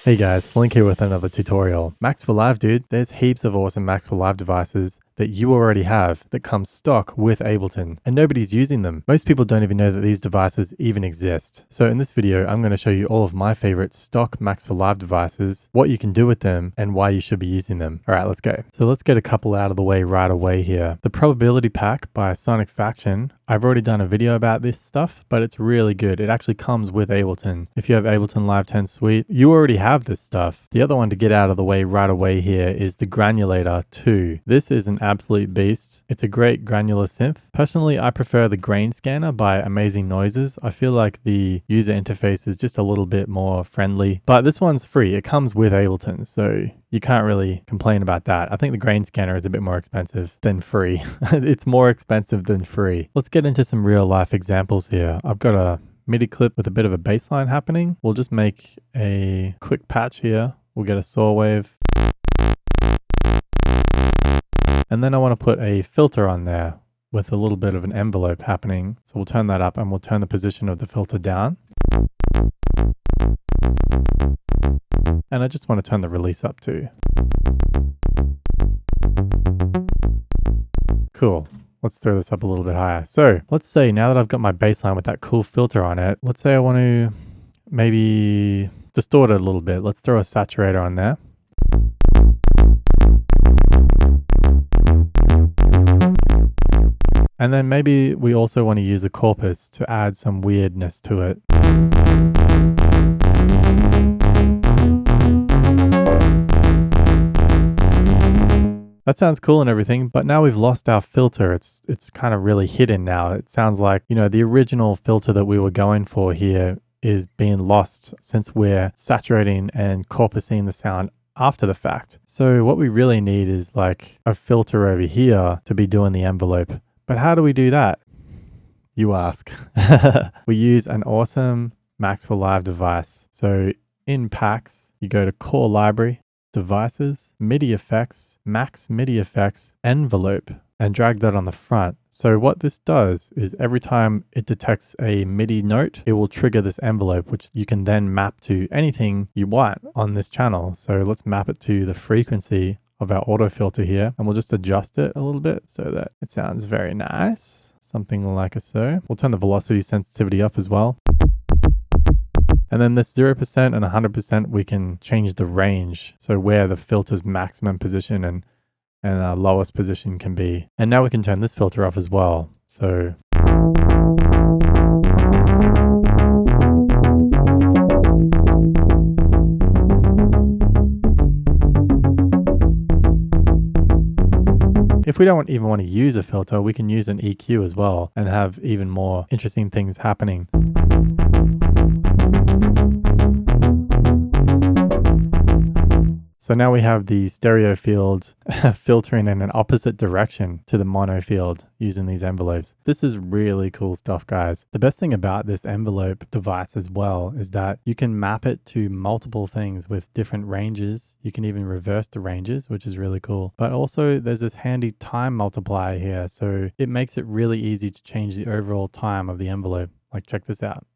Hey guys, Slynk here with another tutorial. Max for Live, dude. There's heaps of awesome Max for Live devices that you already have that come stock with Ableton, and nobody's using them. Most people don't even know that these devices even exist. So in this video, I'm going to show you all of my favorite stock Max for Live devices, what you can do with them, and why you should be using them. All right, let's go. So let's get a couple out of the way right away here. The Probability Pack by Sonic Faction. I've already done a video about this stuff, but it's really good. It actually comes with Ableton. If you have Ableton Live 10 Suite, you already have this stuff. The other one to get out of the way right away here is the Granulator 2. This is an absolute beast. It's a great granular synth. Personally, I prefer the Grain Scanner by Amazing Noises. I feel like the user interface is just a little bit more friendly, but this one's free. It comes with Ableton, so you can't really complain about that. I think the Grain Scanner is a bit more expensive than free. It's more expensive than free. Let's get into some real life examples here. I've got a MIDI clip with a bit of a bass line happening. We'll just make a quick patch here. We'll get a saw wave. And then I want to put a filter on there with a little bit of an envelope happening. So we'll turn that up and we'll turn the position of the filter down. And I just want to turn the release up too. Cool. Let's throw this up a little bit higher. So let's say now that I've got my bass line with that cool filter on it, let's say I want to maybe distort it a little bit. Let's throw a saturator on there. And then maybe we also want to use a corpus to add some weirdness to it. That sounds cool and everything, but now we've lost our filter. It's kind of really hidden now. It sounds like, you know, the original filter that we were going for here is being lost since we're saturating and corpusing the sound after the fact. So what we really need is like a filter over here to be doing the envelope. But how do we do that? You ask. We use an awesome Max for Live device. So in packs, you go to Core Library, Devices, MIDI Effects, Max MIDI Effects, Envelope, and drag that on the front. So what this does is every time it detects a MIDI note, it will trigger this envelope, which you can then map to anything you want on this channel. So let's map it to the frequency of our auto filter here, and we'll just adjust it a little bit so that it sounds very nice. Something like so. We'll turn the velocity sensitivity up as well. And then this 0% and 100%, we can change the range. So where the filter's maximum position and lowest position can be. And now we can turn this filter off as well. So if we don't even want to use a filter, we can use an EQ as well and have even more interesting things happening. So now we have the stereo field filtering in an opposite direction to the mono field using these envelopes. This is really cool stuff, guys. The best thing about this envelope device as well is that you can map it to multiple things with different ranges. You can even reverse the ranges, which is really cool. But also there's this handy time multiplier here. So it makes it really easy to change the overall time of the envelope. Like, check this out.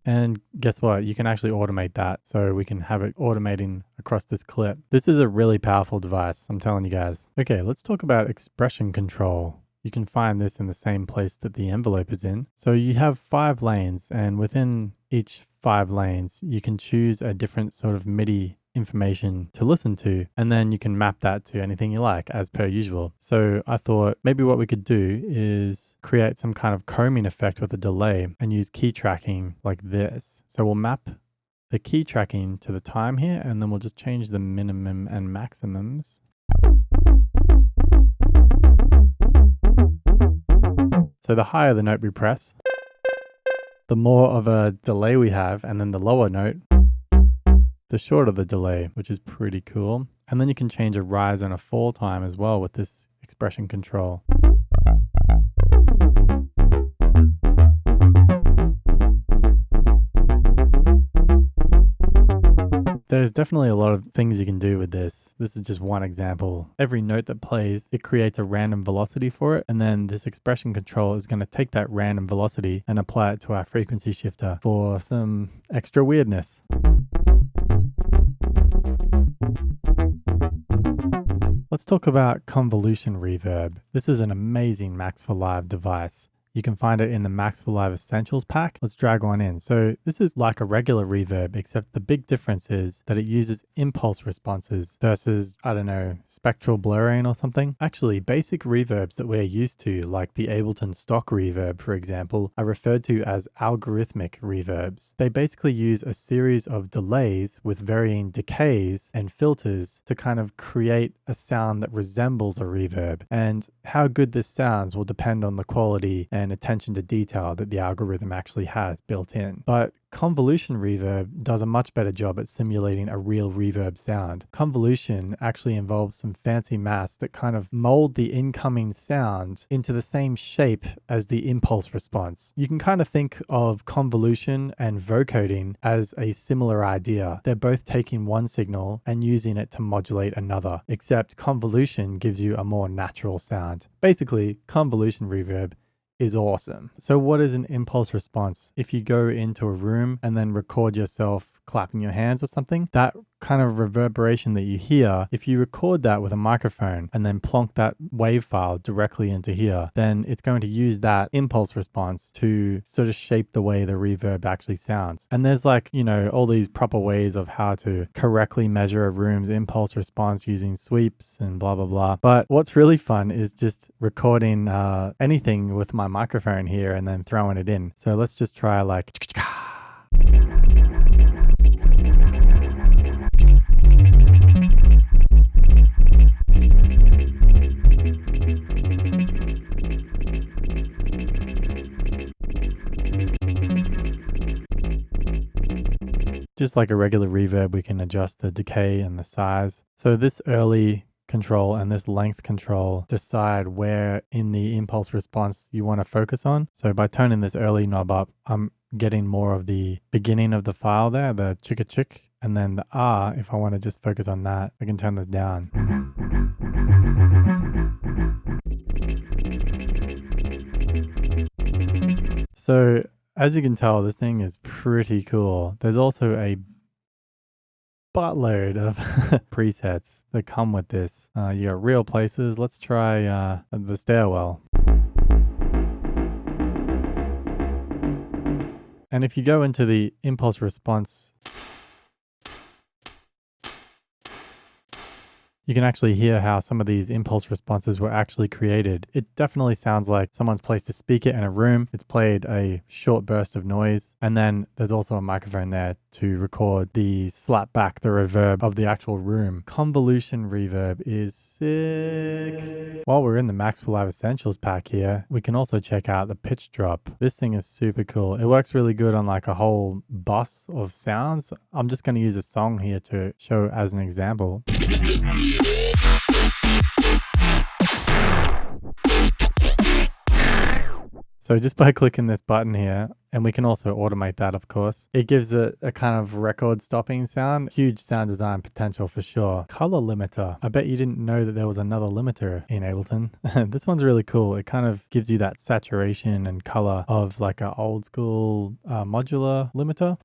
And guess what? You can actually automate that. So we can have it automating across this clip. This is a really powerful device, I'm telling you guys. Okay, let's talk about expression control. You can find this in the same place that the envelope is in. So you have 5 lanes, and within each 5 lanes, you can choose a different sort of MIDI information to listen to, and then you can map that to anything you like as per usual. So I thought maybe what we could do is create some kind of combing effect with a delay and use key tracking like this. So we'll map the key tracking to the time here, and then we'll just change the minimum and maximums. So the higher the note we press, the more of a delay we have, and then the lower note, the shorter the delay, which is pretty cool. And then you can change a rise and a fall time as well with this expression control. There's definitely a lot of things you can do with this. This is just one example. Every note that plays, it creates a random velocity for it. And then this expression control is going to take that random velocity and apply it to our frequency shifter for some extra weirdness. Let's talk about convolution reverb. This is an amazing Max for Live device. You can find it in the Max for Live Essentials pack. Let's drag one in. So this is like a regular reverb, except the big difference is that it uses impulse responses versus, I don't know, spectral blurring or something. Actually, basic reverbs that we're used to, like the Ableton stock reverb, for example, are referred to as algorithmic reverbs. They basically use a series of delays with varying decays and filters to kind of create a sound that resembles a reverb. And how good this sounds will depend on the quality and attention to detail that the algorithm actually has built in. But convolution reverb does a much better job at simulating a real reverb sound. Convolution actually involves some fancy masks that kind of mold the incoming sound into the same shape as the impulse response. You can kind of think of convolution and vocoding as a similar idea. They're both taking one signal and using it to modulate another, except convolution gives you a more natural sound. Basically, convolution reverb is awesome. So what is an impulse response? If you go into a room and then record yourself clapping your hands or something, that kind of reverberation that you hear, if you record that with a microphone and then plonk that wave file directly into here, then it's going to use that impulse response to sort of shape the way the reverb actually sounds. And there's like, you know, all these proper ways of how to correctly measure a room's impulse response using sweeps and blah, blah, blah. But what's really fun is just recording anything with my microphone here and then throwing it in. So let's just try like just like a regular reverb, we can adjust the decay and the size. So this early control and this length control decide where in the impulse response you want to focus on. So by turning this early knob up, I'm getting more of the beginning of the file there, the chicka chick, and then the ah, if I want to just focus on that, I can turn this down. So as you can tell, this thing is pretty cool. There's also a buttload of presets that come with this. You got real places. Let's try the stairwell. And if you go into the impulse response, you can actually hear how some of these impulse responses were actually created. It definitely sounds like someone's placed a speaker in a room. It's played a short burst of noise. And then there's also a microphone there to record the slap back, the reverb of the actual room. Convolution reverb is sick. While we're in the Max for Live Essentials pack here, we can also check out the pitch drop. This thing is super cool. It works really good on like a whole bus of sounds. I'm just going to use a song here to show as an example. So just by clicking this button here, and we can also automate that, of course, it gives it a kind of record stopping sound. Huge sound design potential for sure. Color limiter. I bet you didn't know that there was another limiter in Ableton. This one's really cool. It kind of gives you that saturation and color of like an old school modular limiter.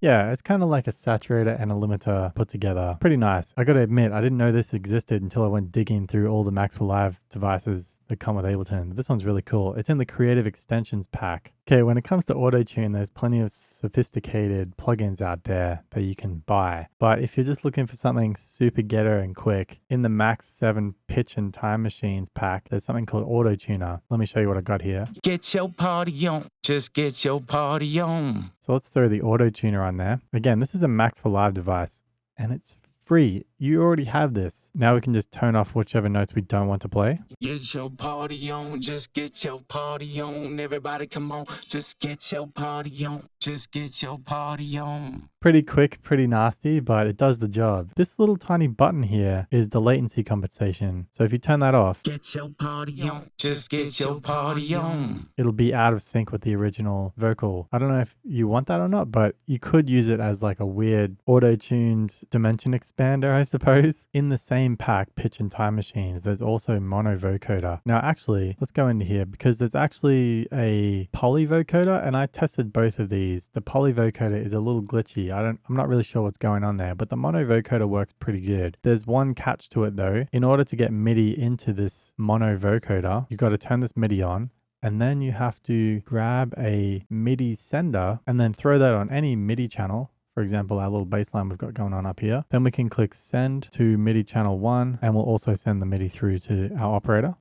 Yeah, it's kind of like a saturator and a limiter put together. Pretty nice. I gotta admit, I didn't know this existed until I went digging through all the Max for Live devices that come with Ableton. This one's really cool. It's in the Creative Extensions pack. Okay, when it comes to auto-tune, there's plenty of sophisticated plugins out there that you can buy. But if you're just looking for something super ghetto and quick, in the Max 7 Pitch and Time Machines pack, there's something called Auto Tuner. Let me show you what I got here. Get your party on. Just get your party on. So let's throw the Auto Tuner on there. Again, this is a Max for Live device and it's free. you already have this. Now we can just turn off whichever notes we don't want to play. Get your party on, just get your party on. Everybody come on, just get your party on. Just get your party on. Pretty quick, pretty nasty, but it does the job. This little tiny button here is the latency compensation. So if you turn that off, get your party on, just get your party on. It'll be out of sync with the original vocal. I don't know if you want that or not, but you could use it as like a weird auto-tuned dimension expander, I suppose. In the same pack, Pitch and Time Machines, there's also mono vocoder. Now actually, let's go into here because there's actually a poly vocoder and I tested both of these. The poly vocoder is a little glitchy. I'm not really sure what's going on there, but the mono vocoder works pretty good. There's one catch to it though. In order to get MIDI into this mono vocoder, you've got to turn this MIDI on, and then you have to grab a MIDI sender and then throw that on any MIDI channel. For example, our little bass line we've got going on up here. Then we can click send to MIDI channel 1 and we'll also send the MIDI through to our operator.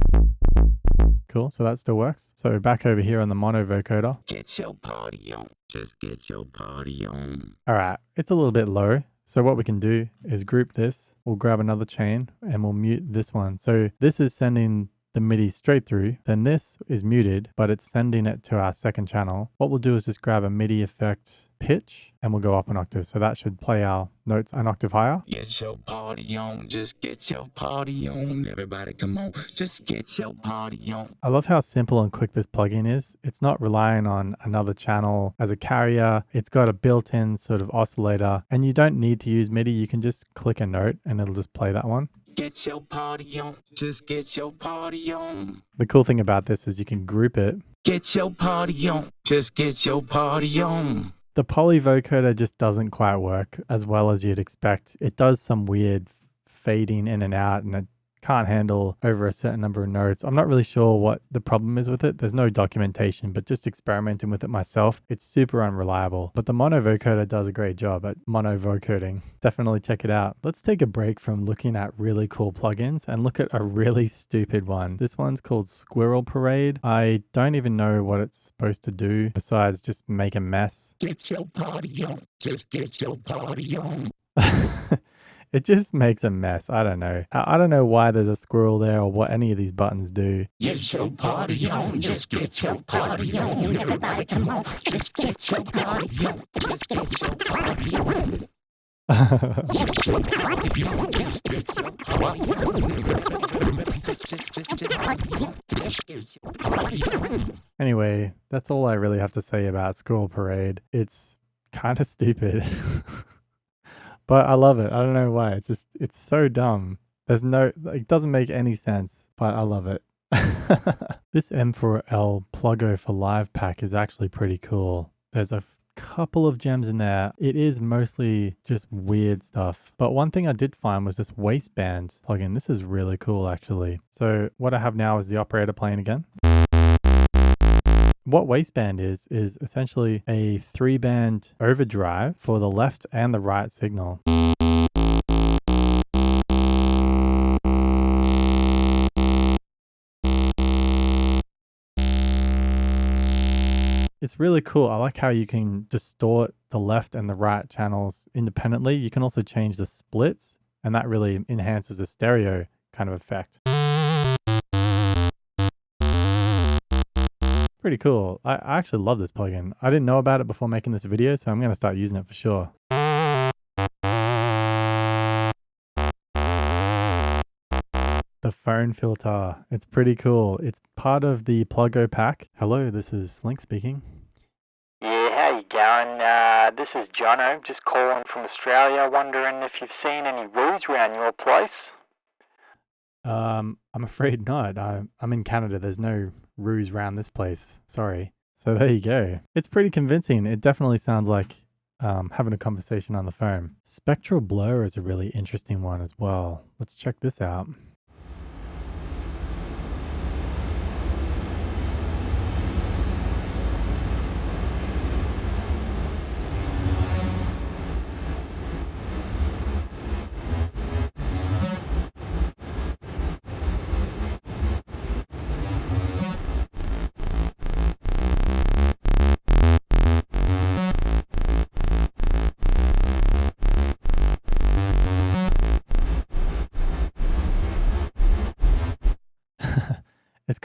Cool, so that still works. So back over here on the mono vocoder. Get your party on, just get your party on. All right, it's a little bit low. So what we can do is group this. We'll grab another chain and we'll mute this one. So this is sending the MIDI straight through. Then this is muted, but it's sending it to our second channel. What we'll do is just grab a MIDI effect pitch and we'll go up an octave. So that should play our notes an octave higher. Get your party on, just get your party on. Everybody come on, just get your party on. I love how simple and quick this plugin is. It's not relying on another channel as a carrier. It's got a built-in sort of oscillator and you don't need to use MIDI. You can just click a note and it'll just play that one. Get your party on, just get your party on. The cool thing about this is you can group it. Get your party on, just get your party on. The poly vocoder just doesn't quite work as well as you'd expect. It does some weird fading in and out and it can't handle over a certain number of notes. I'm not really sure what the problem is with it. There's no documentation, but just experimenting with it myself, it's super unreliable. But the mono vocoder does a great job at mono vocoding. Definitely check it out. Let's take a break from looking at really cool plugins and look at a really stupid one. This one's called Squirrel Parade. I don't even know what it's supposed to do besides just make a mess. Get your party on, just get your party on. It just makes a mess. I don't know. I don't know why there's a squirrel there or what any of these buttons do. Get your party on, just get your party on. Everybody come on, just get your party on. Just get your party on. Get your party on, just get your party on. Anyway, that's all I really have to say about Squirrel Parade. It's kind of stupid. But I love it. I don't know why. It's so dumb. It doesn't make any sense, but I love it. This M4L Pluggo for Live pack is actually pretty cool. There's a couple of gems in there. It is mostly just weird stuff. But one thing I did find was this Waistband plugin. This is really cool, actually. So what I have now is the operator playing again. What Waistband is essentially a 3-band overdrive for the left and the right signal. It's really cool. I like how you can distort the left and the right channels independently. You can also change the splits, and that really enhances the stereo kind of effect. Pretty cool. I actually love this plugin. I didn't know about it before making this video, so I'm going to start using it for sure. The phone filter. It's pretty cool. It's part of the Pluggo pack. Hello, this is Slynk speaking. Yeah, how you going? This is Jono, just calling from Australia, wondering if you've seen any roos around your place. I'm afraid not. I'm in Canada. There's no roos around this place. Sorry. So there you go. It's pretty convincing. It definitely sounds like having a conversation on the phone. Spectral blur is a really interesting one as well. Let's check this out.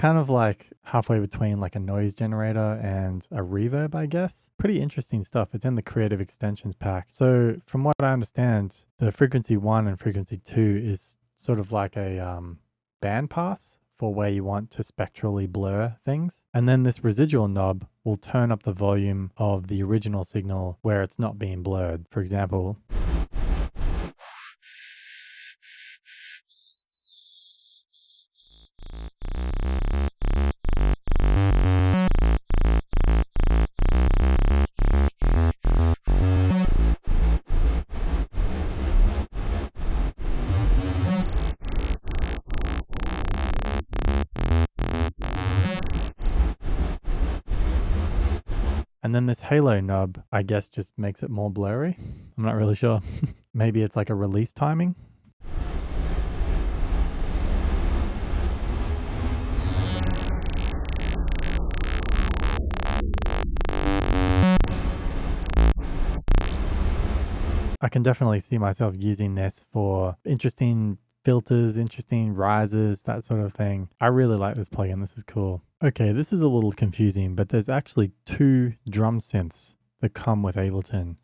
kind of like halfway between like a noise generator and a reverb, I guess. Pretty interesting stuff. It's in the Creative Extensions pack. So from what I understand, the frequency 1 and frequency 2 is sort of like a bandpass for where you want to spectrally blur things. And then this residual knob will turn up the volume of the original signal where it's not being blurred. For example, and then this halo knob, I guess, just makes it more blurry. I'm not really sure. Maybe it's like a release timing. I can definitely see myself using this for interesting filters, interesting rises, that sort of thing. I really like this plugin. This is cool. Okay, this is a little confusing, but there's actually 2 drum synths that come with Ableton.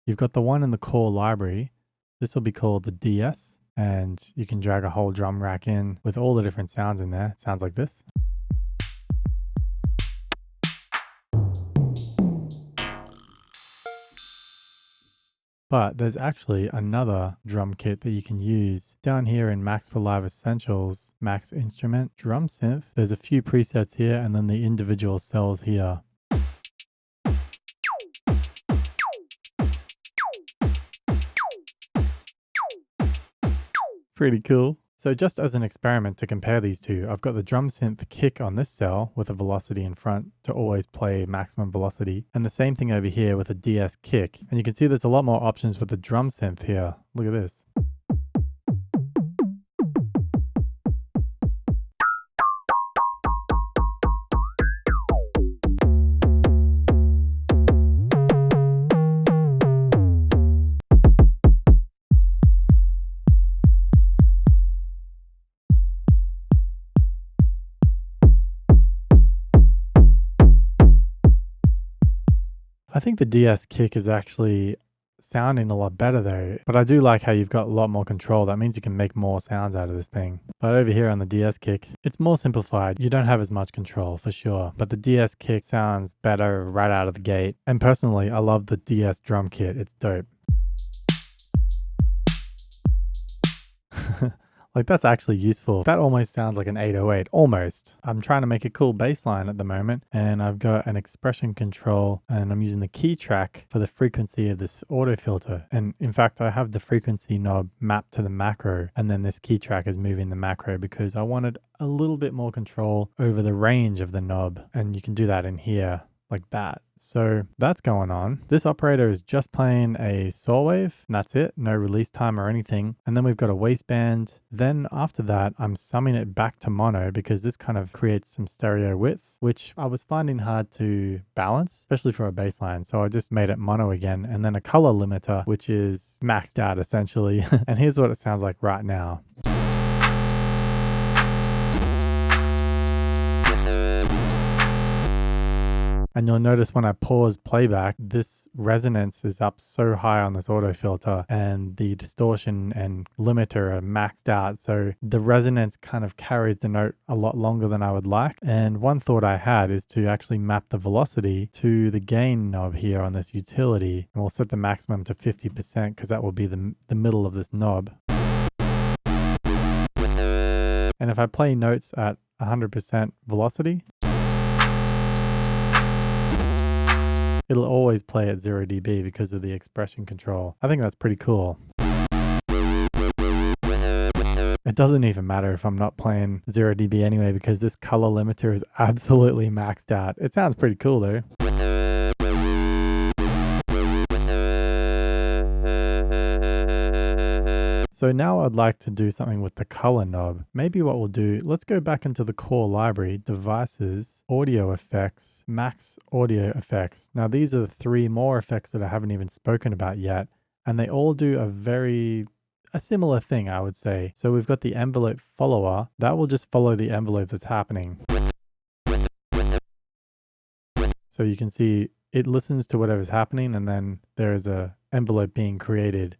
You've got the one in the core library. This will be called the DS, and you can drag a whole drum rack in with all the different sounds in there. It sounds like this. But there's actually another drum kit that you can use down here in Max for Live Essentials, Max Instrument Drum Synth. There's a few presets here and then the individual cells here. Pretty cool. So just as an experiment to compare these two, I've got the drum synth kick on this cell with a velocity in front to always play maximum velocity, and the same thing over here with a DS kick. And you can see there's a lot more options with the drum synth here. Look at this. I think the DS kick is actually sounding a lot better though, but I do like how you've got a lot more control. That means you can make more sounds out of this thing. But over here on the DS kick, it's more simplified. You don't have as much control for sure, but the DS kick sounds better right out of the gate. And personally, I love the DS drum kit. It's dope. Like that's actually useful. That almost sounds like an 808, almost. I'm trying to make a cool bass line at the moment, and I've got an expression control, and I'm using the key track for the frequency of this auto filter. And in fact, I have the frequency knob mapped to the macro, and then this key track is moving the macro because I wanted a little bit more control over the range of the knob. And you can do that in here like that. So that's going on. This operator is just playing a saw wave, and that's it. No release time or anything. And then we've got a waistband. Then after that, I'm summing it back to mono because this kind of creates some stereo width, which I was finding hard to balance, especially for a bass line. So I just made it mono again, and then a color limiter, which is maxed out essentially. And here's what it sounds like right now. And you'll notice when I pause playback, this resonance is up so high on this auto filter, and the distortion and limiter are maxed out. So the resonance kind of carries the note a lot longer than I would like. And one thought I had is to actually map the velocity to the gain knob here on this utility. And we'll set the maximum to 50% because that will be the middle of this knob. And if I play notes at 100% velocity, it'll always play at 0 dB because of the expression control. I think that's pretty cool. It doesn't even matter if I'm not playing 0 dB anyway because this color limiter is absolutely maxed out. It sounds pretty cool though. So now I'd like to do something with the color knob. Maybe what we'll do, let's go back into the core library, devices, audio effects, max audio effects. Now these are the 3 more effects that I haven't even spoken about yet, and they all do a similar thing, I would say. So we've got the envelope follower, that will just follow the envelope that's happening. So you can see it listens to whatever's happening, and then there is a envelope being created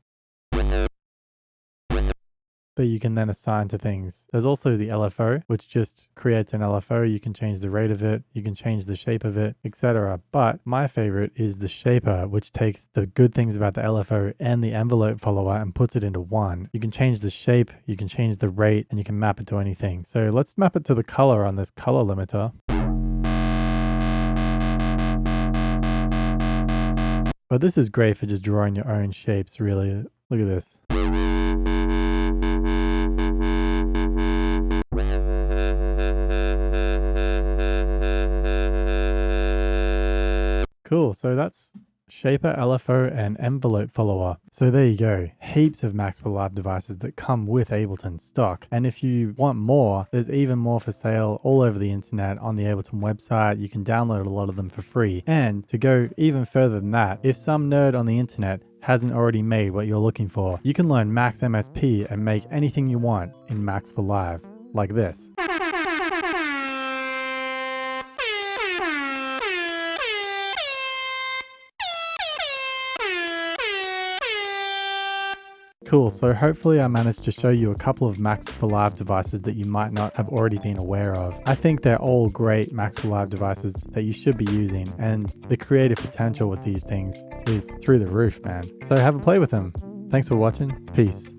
that you can then assign to things. There's also the LFO, which just creates an LFO. You can change the rate of it, you can change the shape of it, etc. But my favorite is the shaper, which takes the good things about the LFO and the envelope follower and puts it into one. You can change the shape, you can change the rate, and you can map it to anything. So let's map it to the color on this color limiter. But this is great for just drawing your own shapes, really. Look at this. Cool, so that's shaper, LFO, and envelope follower. So there you go, heaps of Maxwell Live devices that come with Ableton stock. And if you want more, there's even more for sale all over the internet on the Ableton website. You can download a lot of them for free. And to go even further than that, if some nerd on the internet hasn't already made what you're looking for, you can learn Max MSP and make anything you want in Maxwell Live, like this. Cool, so hopefully I managed to show you a couple of Max for Live devices that you might not have already been aware of. I think they're all great Max for Live devices that you should be using, and the creative potential with these things is through the roof, man. So have a play with them. Thanks for watching. Peace.